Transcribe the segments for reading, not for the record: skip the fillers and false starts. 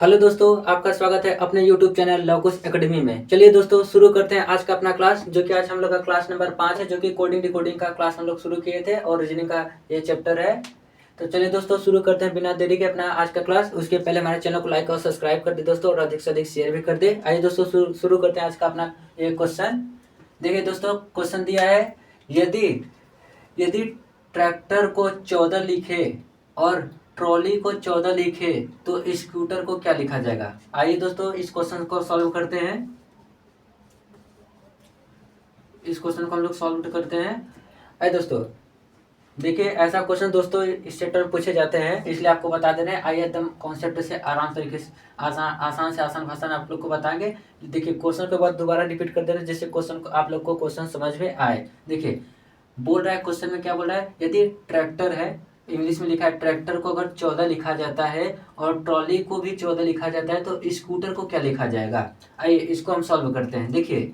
Hello दोस्तों, आपका स्वागत है अपने YouTube चैनल लवकुश एकेडमी में। चलिए दोस्तों, शुरू करते हैं आज का अपना क्लास, जो कि आज हम लोग का क्लास नंबर 5 है, जो कि कोडिंग डिकोडिंग का क्लास हम लोग शुरू किए थे और रीजनिंग का ये चैप्टर है। तो चलिए दोस्तों, शुरू करते हैं बिना देरी के अपना आज का क्लास। उसके पहले हमारे चैनल को लाइक और सब्सक्राइब कर दे दोस्तों, और अधिक से अधिक शेयर भी कर दे। आइए दोस्तों, शुरू करते हैं आज का अपना ये क्वेश्चन। देखिए दोस्तों, क्वेश्चन दिया है, यदि यदि ट्रैक्टर को 14 लिखे और ट्रॉली को 14 लिखे तो स्कूटर को क्या लिखा जाएगा। आइए दोस्तों, इस क्वेश्चन को सॉल्व करते हैं। इस क्वेश्चन को हम लोग सॉल्व करते हैं। आइए दोस्तों, देखिए ऐसा क्वेश्चन दोस्तों इस चैप्टर में पूछे जाते हैं, इसलिए आपको बता दे रहे हैं। आइए एकदम कॉन्सेप्ट से आराम तरीके से आसान से आसान भाषा में आप लोग को बताएंगे। देखिए क्वेश्चन के बाद दोबारा रिपीट कर दे रहे हैं, जिससे क्वेश्चन को आप लोग को क्वेश्चन समझ में आए। देखिए बोल रहा है, क्वेश्चन में क्या बोल रहा है, यदि ट्रैक्टर है, इंग्लिश में लिखा है, ट्रैक्टर को अगर 14 लिखा जाता है और ट्रॉली को भी 14 लिखा जाता है तो स्कूटर को क्या लिखा जाएगा। आइए इसको हम सॉल्व करते हैं। देखिए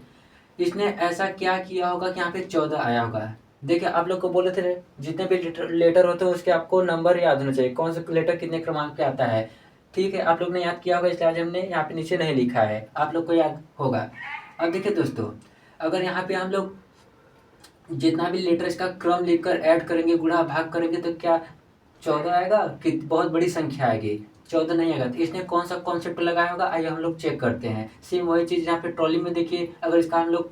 इसने ऐसा क्या किया होगा कि यहाँ पे 14 आया होगा। देखिए आप लोग को बोले थे, जितने भी लेटर होते हैं उसके आपको नंबर याद होना चाहिए, कौन सा लेटर कितने क्रमांक पे आता है। ठीक है, आप लोग ने याद किया होगा, इसलिए आज हमने यहाँ पे नीचे नहीं लिखा है, आप लोग को याद होगा। अब देखिए दोस्तों, अगर यहाँ पे हम लोग जितना भी लेटर्स का क्रम लिखकर ऐड करेंगे, गुणा भाग करेंगे, तो क्या 14 आएगा कि बहुत बड़ी संख्या आएगी। 14 नहीं आएगा। तो इसने कौन सा कॉन्सेप्ट लगाया होगा, आइए हम लोग चेक करते हैं। सेम वही चीज़ यहाँ पे ट्रॉली में देखिए, अगर इसका हम लोग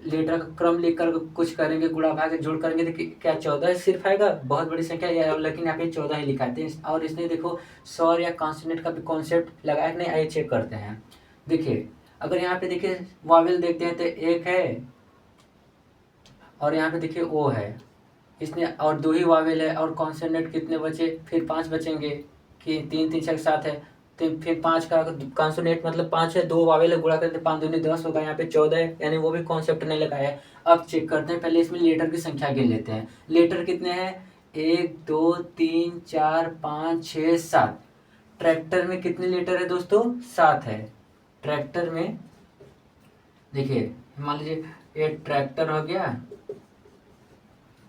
लेटर का क्रम लिखकर कुछ करेंगे, गुणा भाग जोड़ करेंगे, तो क्या 14 सिर्फ आएगा, बहुत बड़ी संख्या या, लेकिन यहाँ पे 14 ही लिखा है। और इसने देखो स्वर या कॉन्सोनेंट का भी कॉन्सेप्ट लगाया नहीं। आइए चेक करते हैं। देखिए अगर यहाँ पे देखिए वावेल देखते हैं तो एक है, और यहाँ पे देखिए ओ है, इसने और दो ही वावेल है, और कॉन्सोनेंट कितने बचे, फिर 5 बचेंगे कि 3 3 6 7 है, तो फिर 5 का कॉन्सोनेंट मतलब 5 है, 2 वावेल है, गुणा करते 5 दूनी 10 होगा। यहाँ पे 14 है, यानी वो भी कॉन्सेप्ट नहीं लगाया है। अब चेक करते हैं, पहले इसमें लेटर की संख्या गिन लेते हैं। लेटर कितने हैं, 1 2 3 4 5 6 7। ट्रैक्टर में कितने लेटर है दोस्तों, 7 है। ट्रैक्टर में देखिए, मान लीजिए ये ट्रैक्टर हो गया।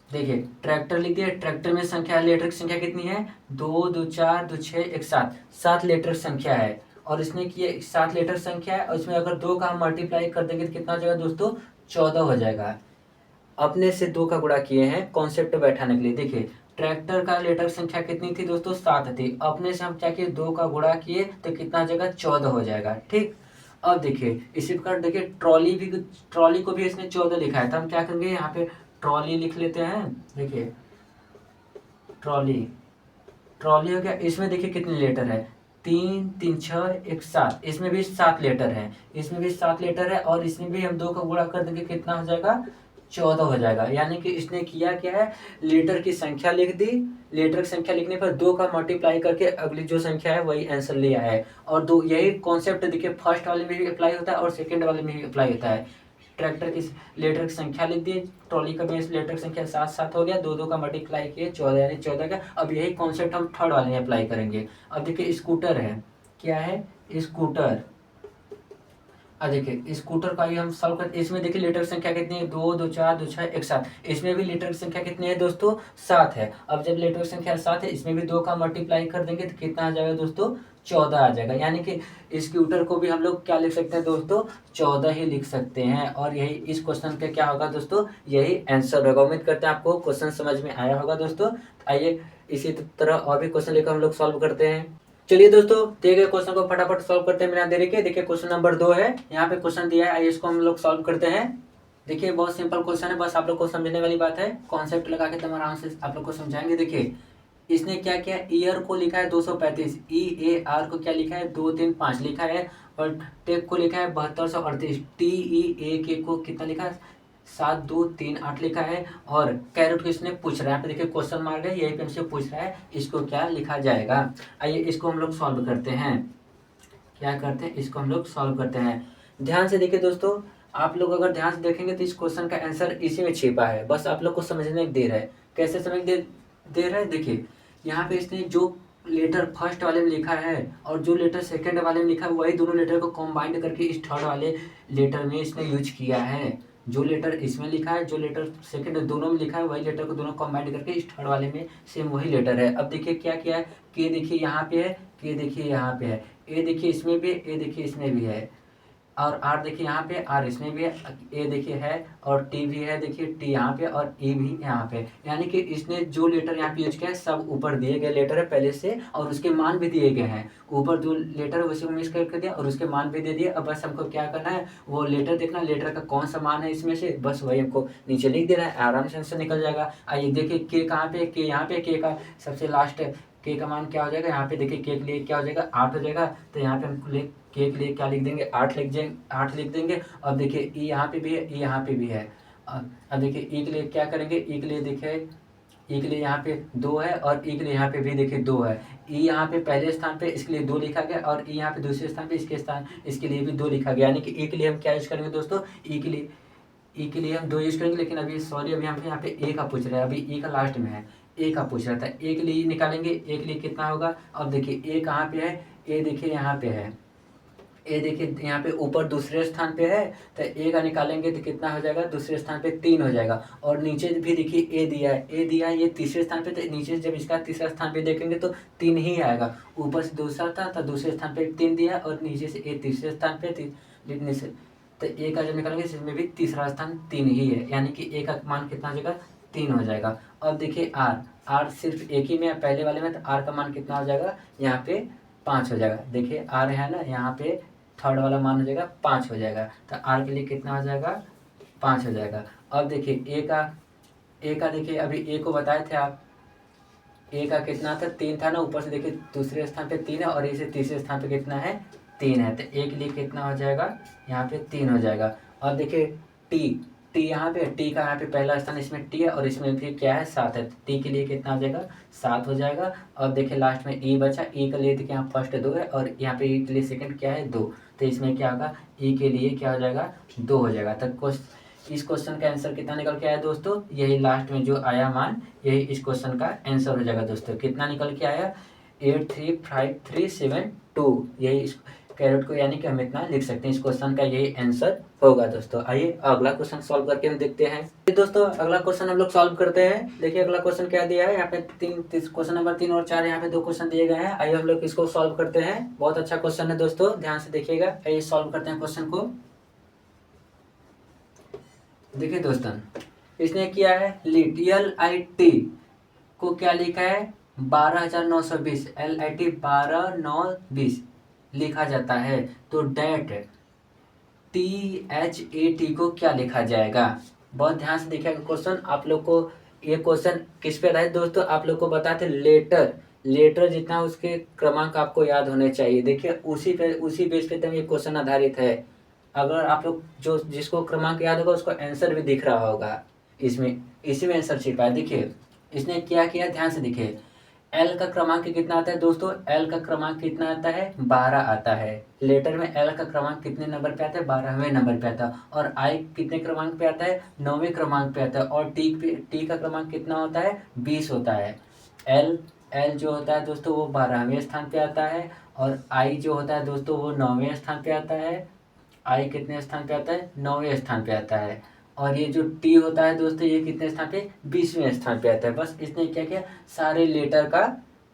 देखिए ट्रैक्टर लिख दिया, ट्रैक्टर में संख्या, लेटर की संख्या कितनी है, 2 2 4 2 6 1 7, 7 लेटर संख्या है। और इसने किए 7 लेटर संख्या है, और इसमें अगर 2 का हम मल्टीप्लाई कर देंगे तो कितना हो जाएगा दोस्तों, 14 हो जाएगा। अपने से 2 का गुणा किए हैं कॉन्सेप्ट बैठाने के लिए। देखिए ट्रैक्टर का लेटर संख्या कितनी थी दोस्तों, 7 थी। अपने से हम क्या किए, 2 का गुणा किए तो कितना हो जाएगा, 14 हो जाएगा। ठीक, अब देखिए इसी प्रकार देखिए ट्रॉली को भी इसने 14 लिखा है, तो हम क्या करेंगे, यहाँ पे ट्रॉली लिख लेते हैं। देखिए ट्रॉली, ट्रॉली हो गया। इसमें देखिए कितने लेटर है, 3 3 6 1 7, इसमें भी 7 लेटर है, इसमें भी 7 लेटर है, और इसमें भी हम 2 का गुणा कर देंगे, कितना हो जाएगा, 14 हो जाएगा। यानी कि इसने किया क्या है, लेटर की संख्या लिख दी, लेटर की संख्या लिखने पर 2 का मल्टीप्लाई करके अगली जो संख्या है वही आंसर लिया है। और दो यही कॉन्सेप्ट देखिए फर्स्ट वाले में भी अप्लाई होता है और सेकंड वाले में भी अप्लाई होता है। ट्रैक्टर की लेटर की संख्या लिख दी, ट्रॉली का भी लेटर की संख्या 7 7 हो गया, 2 2 का मल्टीप्लाई किए 14, यानी 14 का। अब यही कॉन्सेप्ट हम थर्ड वाले में अप्लाई करेंगे। अब देखिए स्कूटर है, क्या है, स्कूटर। अब देखिए स्कूटर का ही हम सॉल्व करते, इसमें देखिए लीटर की संख्या कितनी है, 2 2 4 2 6 1 7, इसमें भी लीटर की संख्या कितनी है दोस्तों, 7 है। अब जब लीटर की संख्या 7 है, इसमें भी 2 का मल्टीप्लाई कर देंगे तो कितना आ जाएगा दोस्तों, 14 आ जाएगा। यानी कि स्कूटर को भी हम लोग क्या लिख सकते हैं दोस्तों, 14 ही लिख सकते हैं। और यही इस क्वेश्चन का क्या होगा दोस्तों, यही आंसर होगा। उम्मीद करते हैं आपको क्वेश्चन समझ में आया होगा दोस्तों। आइए इसी तरह और भी क्वेश्चन लेकर हम लोग सॉल्व करते हैं। चलिए दोस्तों, दिए गए क्वेश्चन को फटाफट सॉल्व करते हैं बिना देरी के। देखिए क्वेश्चन नंबर 2 है, यहाँ पे क्वेश्चन दिया है, आइए इसको हम लोग सॉल्व करते हैं। देखिए बहुत सिंपल क्वेश्चन है, बस आप लोग को समझने वाली बात है, कॉन्सेप्ट लगा के तुम आराम से आप लोग को समझाएंगे। देखिए इसने क्या किया, ईयर को लिखा है 235, EAR को क्या लिखा है, 2 3 5 लिखा है, और टेक को लिखा है 7238, TEAK को कितना लिखा है, 7 2 3 8 लिखा है। और कैरेट को इसने पूछ रहा है, यहाँ पे देखिए क्वेश्चन मार्क है, यही पे हमसे पूछ रहा है इसको क्या लिखा जाएगा। आइए इसको हम लोग सॉल्व करते हैं। क्या करते हैं, इसको हम लोग सॉल्व करते हैं। ध्यान से देखिए दोस्तों, आप लोग अगर ध्यान से देखेंगे तो इस क्वेश्चन का आंसर इसी में छिपा है, बस आप लोग को समझने की देर है। कैसे समझ दे रहा है, देखिए यहाँ पे इसने जो लेटर फर्स्ट वाले में लिखा है और जो लेटर सेकंड वाले में लिखा है, वही दोनों लेटर को कंबाइंड करके इस थर्ड वाले लेटर में इसने यूज किया है। जो लेटर इसमें लिखा है, जो लेटर सेकंड दोनों में लिखा है, वही लेटर को दोनों कंबाइंड करके इस थर्ड वाले में सेम वही लेटर है। अब देखिए क्या किया है, के देखिए यहाँ पे है, के देखिए यहाँ पे है, ए देखिए इसमें भी है, ए देखिए इसमें भी है, और आर देखिए यहाँ पे, आर इसमें भी है, ए देखिए है, और टी भी है, देखिए टी यहाँ पे और ई भी यहाँ पे। यानी कि इसने जो लेटर यहाँ पे यूज किया है सब ऊपर दिए गए लेटर है पहले से, और उसके मान भी दिए गए हैं। ऊपर जो लेटर है उसी को मिस कर दिया और उसके मान भी दे दिए। अब बस हमको क्या करना है, वो लेटर देखना, लेटर का कौन सा मान है इसमें से, बस वही हमको नीचे लिख देना है, आराम से आंसर निकल जाएगा। आइए देखिए के कहाँ पे, के यहाँ पे, के का सबसे लास्ट के का मान क्या हो जाएगा, यहाँ पे देखिए के के लिए क्या हो जाएगा, 8 हो जाएगा। तो यहाँ पे हम के के लिए क्या लिख देंगे, 8 लिख देंगे। अब देखिए ई यहाँ पे भी है, ई यहाँ पे भी है। अब देखिए ई के लिए क्या करेंगे, ई के लिए देखिए, ई के लिए यहाँ पे 2 है, और ई के लिए यहाँ पे भी देखिए 2 है। ई यहाँ पे पहले स्थान पे, इसके लिए 2 लिखा गया, और ई यहाँ पे दूसरे स्थान पे, इसके लिए भी 2 लिखा गया। यानी कि ई के लिए हम क्या यूज करेंगे दोस्तों, ई के लिए हम 2 यूज करेंगे। लेकिन अभी सॉरी, अभी हम यहाँ पे ए का पूछ रहे हैं, अभी ई का लास्ट में है, ए का पूछ रहा था। ए के लिए निकालेंगे, ए के लिए कितना होगा, अब देखिए ए कहाँ पे है, ए देखिए यहाँ पे है, ए देखिए यहाँ पे ऊपर दूसरे स्थान पे है, तो ए का निकालेंगे तो कितना हो जाएगा, दूसरे स्थान पे 3 हो जाएगा। और नीचे भी देखिए ए दिया है, ए दिया है ये तीसरे स्थान पे, तो नीचे जब इसका तीसरा स्थान पे देखेंगे तो 3 ही आएगा। ऊपर से दूसरा था तो दूसरे स्थान पे 3 दिया है, और नीचे से ए तीसरे स्थान पे लिखने से, तो ए का जब निकालेंगे इसमें भी तीसरा स्थान 3 ही है, यानी कि ए का मान कितना हो जाएगा, 3 हो जाएगा। अब देखिए आर, आर सिर्फ एक ही में है पहले वाले में, तो आर का मान कितना हो जाएगा, यहाँ पे 5 हो जाएगा। देखिए आर है ना, यहाँ पे थर्ड वाला मान हो जाएगा 5 हो जाएगा, तो आर के लिए कितना हो जाएगा, 5 हो जाएगा। अब देखिए ए का देखिए अभी ए को बताए थे आप, ए का कितना था, 3 था ना, ऊपर से देखिए दूसरे स्थान पे 3 है, और ए से तीसरे स्थान पे कितना है, 3 है, तो ए के लिए कितना हो जाएगा, यहाँ पे 3 हो जाएगा। और देखिए टी, टी यहाँ पे, टी का यहाँ पे पहला स्थान इसमें टी है, और इसमें भी क्या है, 7 है, टी के लिए कितना हो जाएगा, 7 हो जाएगा। और देखिए लास्ट में ई बचा, ई के लिए देखिए यहाँ फर्स्ट 2 है, और यहाँ पे ई के लिए सेकंड क्या है, 2, तो इसमें क्या होगा, ई के लिए क्या हो जाएगा, 2 हो जाएगा। तो इस क्वेश्चन का आंसर कितना निकल के आया दोस्तों, यही लास्ट में जो आया मान, यही इस क्वेश्चन का आंसर हो जाएगा दोस्तों। कितना निकल के आया, 83537 यही इस कैरेट को, यानी कि हम इतना लिख सकते हैं, इस क्वेश्चन का यही आंसर होगा दोस्तों। आइए अगला क्वेश्चन सॉल्व करके हम देखते हैं। दोस्तों अगला क्वेश्चन हम लोग सॉल्व करते हैं। देखिए अगला क्वेश्चन क्या दिया है, यहाँ पे क्वेश्चन नंबर 3 और 4 यहाँ पे 2 क्वेश्चन दिए गए हैं। आइए हम लोग इसको सॉल्व करते हैं। बहुत अच्छा क्वेश्चन है दोस्तों, ध्यान से देखिएगा। आइए सॉल्व करते हैं क्वेश्चन को। देखिए दोस्तों इसने किया है लीट, LIT को क्या लिखा है, 12920, LIT 12920 लिखा जाता है। तो डेट THAT को क्या लिखा जाएगा। बहुत ध्यान से देखिएगा क्वेश्चन। आप लोग को ये क्वेश्चन किस पे आधारित दोस्तों, आप लोग को बताते लेटर जितना उसके क्रमांक आपको याद होने चाहिए। देखिए उसी बेस पे तो ये क्वेश्चन आधारित है। अगर आप लोग जो जिसको क्रमांक याद होगा उसको आंसर भी दिख रहा होगा, इसमें इसी में आंसर छिपा है। देखिए इसने क्या किया, ध्यान से देखिए। एल का क्रमांक कितना आता है दोस्तों, एल का क्रमांक कितना आता है, 12 आता है। लेटर में एल का क्रमांक कितने नंबर पे आता है, 12वें नंबर पे आता है। और आई कितने क्रमांक पे आता है, 9वें क्रमांक पे आता है। और टी का क्रमांक कितना होता है, 20 होता है। एल जो होता है दोस्तों वो 12वें स्थान पे आता है, और आई जो होता है दोस्तों वो 9वें स्थान पे आता है। आई कितने स्थान पे आता है, 9वें स्थान पे आता है। और ये जो टी होता है दोस्तों ये कितने स्थान पे, 20वें स्थान पे आता है। बस इसने क्या किया, सारे लेटर का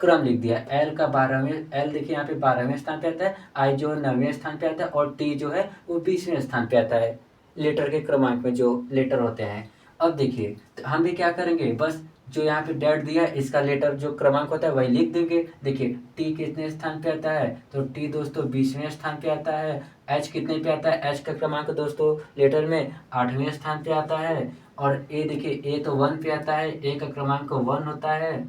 क्रम लिख दिया। एल का 12वें, एल देखिए यहाँ पे 12वें स्थान पे आता है, आई जो 9वें स्थान पे आता है, और टी जो है वो 20वें स्थान पे आता है लेटर के क्रमांक में जो लेटर होते हैं। अब देखिए तो हम भी क्या करेंगे, बस जो यहाँ पे डेट दिया है इसका लेटर जो क्रमांक होता है वही लिख देंगे। देखिए टी कितने स्थान पे आता है, तो टी दोस्तों 20वें स्थान पे आता है। एच कितने पे आता है, एच का क्रमांक दोस्तों लेटर में 8वें स्थान पे आता है। और ए देखिए ए तो 1 पे आता है, ए का क्रमांक 1 होता है।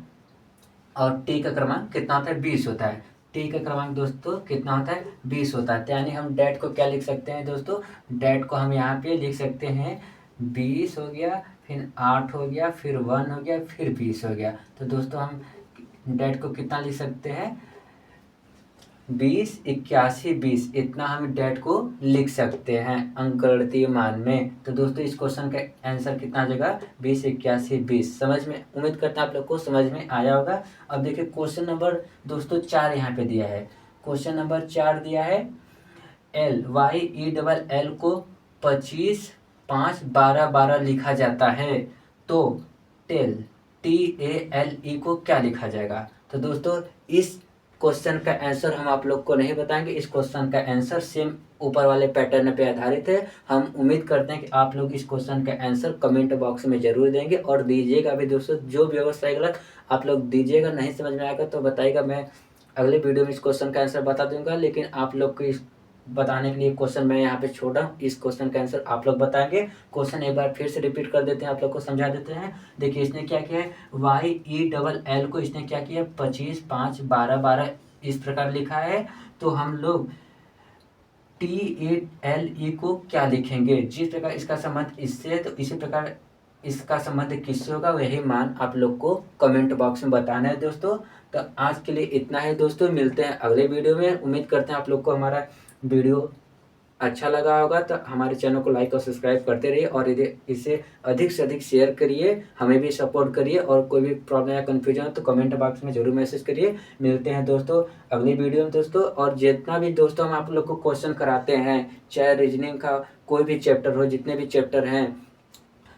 और टी का क्रमांक कितना होता है, 20 होता है। टी का क्रमांक दोस्तों कितना होता है, 20 होता है। यानी हम डेट को क्या लिख सकते हैं दोस्तों, डेट को हम यहाँ पे लिख सकते हैं 20 हो गया, फिर 8 हो गया, फिर 1 हो गया, फिर 20 हो गया। तो दोस्तों हम डेट को कितना लिख सकते हैं, 20, 81, 20, इतना हम डेट को लिख सकते हैं अंकगणितीय मान में। तो दोस्तों इस क्वेश्चन का आंसर कितना आ जाएगा, 20, 81, 20। समझ में, उम्मीद करता हूं आप लोग को समझ में आया होगा। अब देखिए क्वेश्चन नंबर दोस्तों 4 यहाँ पे दिया है। क्वेश्चन नंबर 4 दिया है LYELL को 25, 5, 12, 12 लिखा जाता है। तो TALE को क्या लिखा जाएगा। तो दोस्तों इस क्वेश्चन का आंसर हम आप लोग को नहीं बताएंगे। इस क्वेश्चन का आंसर सेम ऊपर वाले पैटर्न पे आधारित है। हम उम्मीद करते हैं कि आप लोग इस क्वेश्चन का आंसर कमेंट बॉक्स में जरूर देंगे और दीजिएगा भी दोस्तों। जो भी होगा सही गलत आप लोग दीजिएगा, नहीं समझ में आएगा तो बताइएगा, मैं अगले वीडियो में इस क्वेश्चन का आंसर बता दूंगा। लेकिन आप लोग को इस बताने के लिए क्वेश्चन मैं यहाँ पे छोड़ा हूँ, इस क्वेश्चन का आंसर आप लोग बताएंगे। क्वेश्चन एक बार फिर से रिपीट कर देते हैं, आप लोग को समझा देते हैं। देखिए इसने क्या किया है, YELL को इसने क्या किया, 25 5 12 12 इस प्रकार लिखा है। तो हम लोग TLE को क्या लिखेंगे, जिस प्रकार इसका संबंध इससे है तो इसी प्रकार इसका संबंध किससे होगा, वही मान आप लोग को कमेंट बॉक्स में बताना है दोस्तों। तो आज के लिए इतना ही दोस्तों, मिलते हैं अगले वीडियो में। उम्मीद करते हैं आप लोग को हमारा वीडियो अच्छा लगा होगा। तो हमारे चैनल को लाइक और सब्सक्राइब करते रहिए और इसे अधिक से अधिक शेयर करिए, हमें भी सपोर्ट करिए। और कोई भी प्रॉब्लम या कन्फ्यूजन हो तो कमेंट बॉक्स में जरूर मैसेज करिए। मिलते हैं दोस्तों अगली वीडियो में दोस्तों। और जितना भी दोस्तों हम आप लोग को क्वेश्चन कराते हैं, चाहे रीजनिंग का कोई भी चैप्टर हो, जितने भी चैप्टर हैं,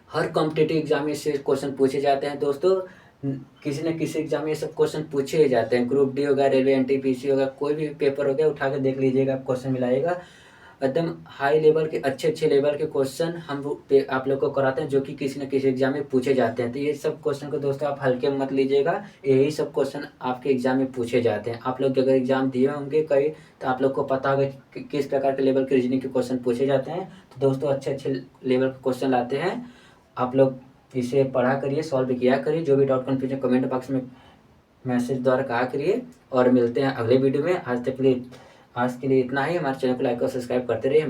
हर कॉम्पिटेटिव एग्जाम में से क्वेश्चन पूछे जाते हैं दोस्तों। किसी न किसी एग्जाम में ये सब क्वेश्चन पूछे ही जाते हैं। ग्रुप डी होगा, रेलवे NTPC होगा, कोई भी पेपर हो गया उठा के देख लीजिएगा, क्वेश्चन मिलाइएगा। एकदम हाई लेवल के अच्छे लेवल के क्वेश्चन हम आप लोग को कराते हैं, जो कि किसी न किसी एग्जाम में पूछे जाते हैं। तो ये सब क्वेश्चन को दोस्तों आप हल्के में मत लीजिएगा, यही सब क्वेश्चन आपके एग्जाम में पूछे जाते हैं। आप लोग अगर एग्जाम दिए होंगे कई तो आप लोग को पता होगा कि किस प्रकार के लेवल के रीजनिंग के क्वेश्चन पूछे जाते हैं। तो दोस्तों अच्छे लेवल के क्वेश्चन लाते हैं, आप लोग इसे पढ़ा करिए, सॉल्व किया करिए। जो भी डाउट कन्फ्यूजन कमेंट बॉक्स में मैसेज द्वारा कहा करिए। और मिलते हैं अगले वीडियो में। आज के लिए इतना ही। हमारे चैनल को लाइक और सब्सक्राइब करते रहिए।